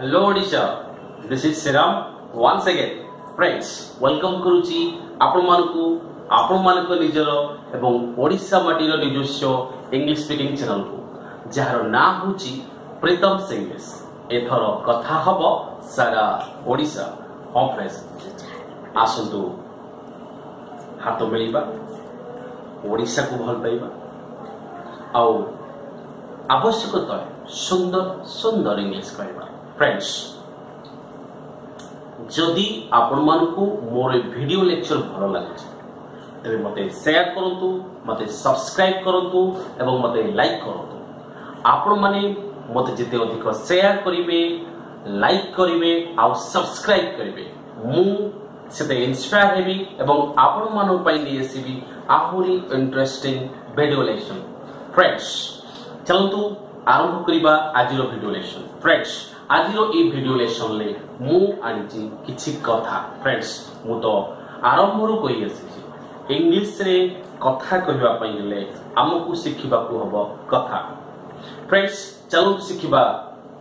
Hello Odisha, this is Siram once again. Friends, welcome करुची आपण मानकु निजर एवं ओडिशा माटीर निजस्व इंग्लिश स्पीकिंग चैनल को जार ना होची प्रीतम सिंह। एथर कथा हब सारा ओडिशा हम फ्रेंड्स आसंतु हाथ मिलवा ओडिशा को भल पाइबा आउ आवश्यकता सुंदर सुंदर इंग्लिश कहवा। फ्रेंड्स, जदि आपण मानकु मोर वीडियो लेक्चर भल लगे तेरे मते शेयर करंतु, मते सब्सक्राइब करंतु एवं मते लाइक करंतु। आपण माने मते जिते अधिक शेयर करिवे, लाइक करिवे आ सब्सक्राइब करिवे मु सेते इंस्पायर हेबी एवं आपण मानो पई नि एसीबी आहुरी इंटरेस्टिंग वीडियो लेक्चर। फ्रेंड्स, चलंतु आरंभ करिबा आजिरो वीडियो लेक्चर। फ्रेंड्स, आजिरो ए वीडियो लेक्चर ले मु आनिची किछि कथा। फ्रेंड्स, मु तो आरंभ रु कहि आसी इंग्लिश रे कथा कहबा पई ले हमकु सिखिबा को हबो कथा। फ्रेंड्स, चलो सिखिबा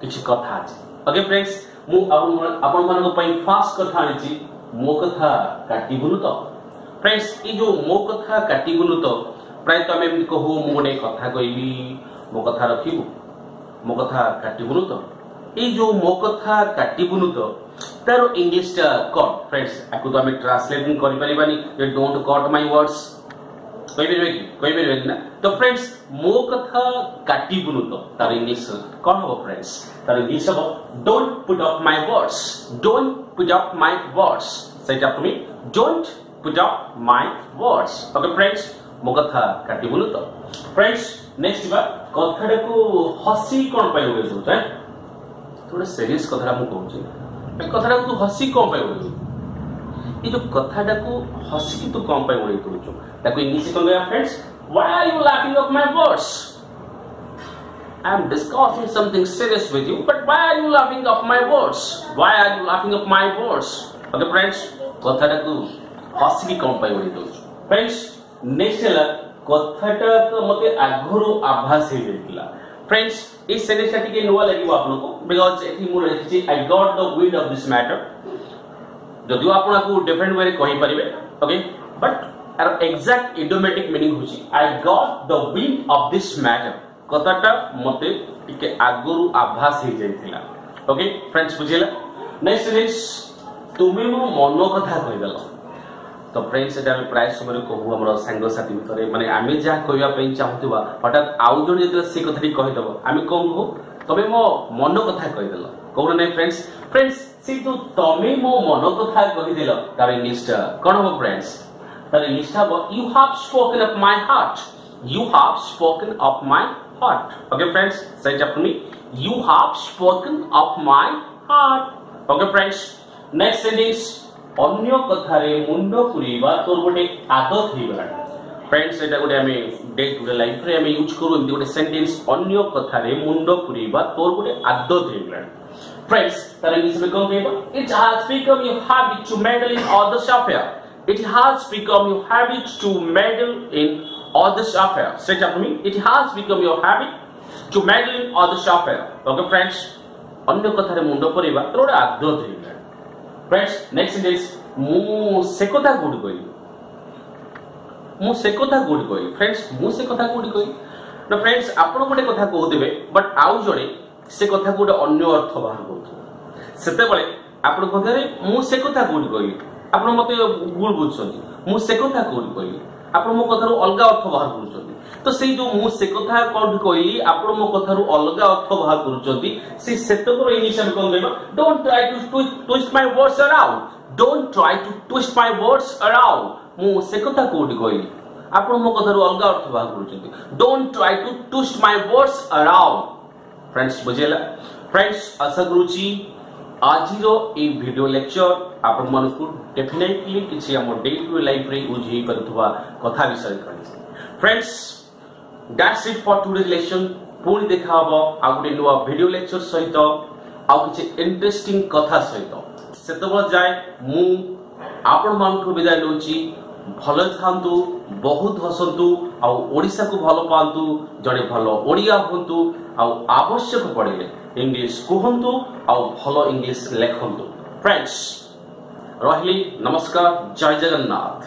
किछि कथा अछि। ओके फ्रेंड्स, मु आपण मानको पई फास्ट कथा आनिची मो कथा काटिबुनु तो। फ्रेंड्स, ई जो मो कथा काटिबुनु तो प्राय तो हम कहू मु गोटे कथा कहबी मो कथा रखिबु, मो कथा काटिबुनु तो। ए जो मो कथा काटिबुनु तो तारो इंग्लिश टा कट। फ्रेंड्स, आकु तो हम ट्रांसलेटिंग करि परिबानी जे डोंट कट माय वर्ड्स कहि बेबे ना। तो फ्रेंड्स, मो कथा काटिबुनु तो तारो इंग्लिश कोन हो? फ्रेंड्स, तारो इंग्लिश हो don't put up my words. Don't put up my words. से it to me, don't put up my words. Okay friends, मो कथा काटिबुनु तो। फ्रेंड्स, नेक्स्ट बा कथाडा को हसी कोन पाइ होय तो है थोड़ा सीरियस कथाडा मु कहूची। ए कथाडा को हसी कोन पाइ होय? ए जो कथाडा को हसी की तो कोन पाइ होय तो ताको इंग्लिश कोन गया? Friends, why are you laughing at my words? I am discussing something serious with you, but why are you laughing at my words? Why are you laughing at my words? Okay friends, Kathrada को हसी की कोन पाइ होय तो। Friends, next है कथाटा तो मते आगरो आभास हे देतिला। Friends, इस सेनेसा टिके नुवा लागिवो आपन को बिकॉज़ एथि मु लिखिछि I got the wind of this matter. जदियो आपन को डिफरेंट वे कहि परिबे, ओके, बट आर एग्जैक्ट इडियोमेटिक मीनिंग होछि I got the wind of this matter. कथाटा मते टिके आगरो आभास हे जाइतिला। ओके फ्रेंड्स, बुझिला? नेक्स्ट इज तुमे मो मन कथा कहि देलो। तो फ्रेंड्स, एटा हम प्राय समय कहू हमर संग साथी भितरे माने आमे जा कहबा पई चाहतुबा हठात आउ जण जे से कथाटी कहि दबो आमे कहू तमे मो मन कथा कहि देलो कहू नै। फ्रेंड्स, से तो तमे मो मन कथा कहि देलो तार इंग्लिश कोन हो? फ्रेंड्स, तार इंग्लिश हो you have spoken up my heart. You have spoken up my heart. Okay friends, say it to me you have spoken up my heart. Okay friends, next sentence अन्य कथारे मुंडो पुरीबा तोर गोटे आदत हे गला। Friends, एटा गोटे हमें डे टू डे लाइफ रे हमें यूज करू एंती गोटे सेंटेंस अन्य कथारे मुंडो पुरीबा तोर गोटे आदत हे गला। फ्रेंड्स, तार इंग्लिश में कहू केबा it has become your habit to meddle in others affair. It has become your habit to meddle in others affair. Say it to me it has become your habit to meddle in others affair. Okay friends, अन्य कथारे मुंडो पुरीबा तोर गोटे आदत हे गला। Friends, next is मु से कथा good कहि। मु से कथा गुड कहि। फ्रेंड्स, मु से कथा गुड कहि ना। फ्रेंड्स, आपण गोटे कथा कहउथिबे बट आउ जणे से कथा गुड अन्य अर्थ बाहर करथु। सेते बळे आपण कथारे मु से कथा गुड कहि आपण मते गुड बुझछथि। मु से कथा गुड कहि आपण मो कथारो अलगा अर्थ बाहर करूछथि। तो से जो मु से कथा कोड कहि आपण मो कथारो अलगा अर्थ बाहर करूछथि से सेतको इंग्लिश में कोन देबा don't try to twist my words around. Don't try to twist my words around. मु से कथा कोड कहि आपण मो कथारो अलगा अर्थ बाहर करूछथि। Don't try to twist my words around. Friends, बुझेला? फ्रेंड्स, आशा करूची आजिरो ए वीडियो लेक्चर आपण मानकु डेफिनेटली किछि हम डे टू लाइफ रे यूज हे करथवा कथा विषय कहि। Friends, that's it for today lecture. पुणी देखा हबो आ गुटे नुवा वीडियो लेक्चर सहित आ किछि इंटरेस्टिंग कथा सहित। सेतबो जाय मु आपण मानकु विदाय लउची। भल थांतु, बहुत हसंतु आ ओडिसा को भल पांतु, जड़े भल ओडिया होंतु आ आवश्यक पड़े इंग्लिश कहतु आउ भल इंग्लिश लेखंतु फ्रेंड्स रही नमस्कार जय जगन्नाथ।